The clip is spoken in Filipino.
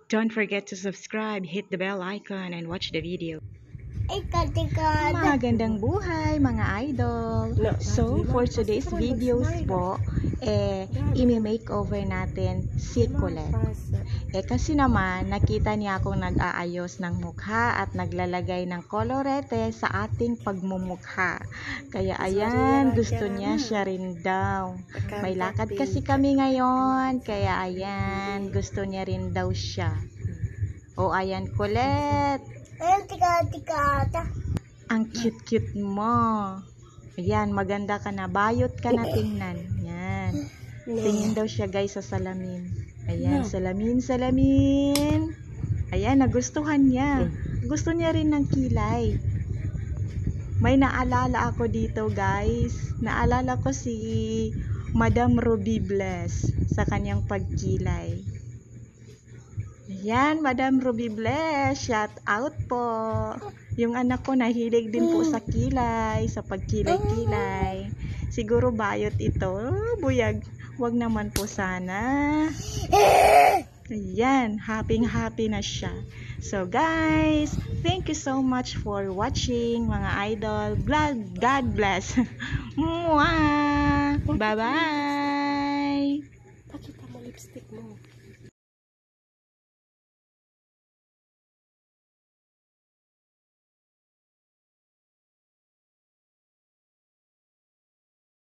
Don't forget to subscribe, hit the bell icon, and watch the video. Ika. Magandang buhay mga idol! So, for today's videos po, imi-makeover natin si Colette. Kasi naman, nakita niya akong nag-aayos ng mukha at naglalagay ng kolorete sa ating pagmumukha. Kaya ayan, gusto niya siya rin daw. May lakad kasi kami ngayon, kaya ayan, gusto niya rin daw siya. O ayan, Colette! Tika. Ang cute-cute mo. Ayan, maganda ka na. Bayot ka na tingnan. Ayan. Tingin daw siya guys sa salamin. Ayan, salamin. Ayan, nagustuhan niya. Gusto niya rin ng kilay. May naalala ako dito guys. Naalala ko si Madam Ruby Bless sa kanyang pagkilay. Ayan, Madam Ruby Bless, shout out po. Yung anak ko nahilig din po sa kilay, sa pagkilay-kilay. Siguro bayot ito. Buyag, wag naman po sana. Ayan, happy na siya. So guys, thank you so much for watching mga idol. God bless. Mwah! Bye-bye! Pakita mo lipstick mo.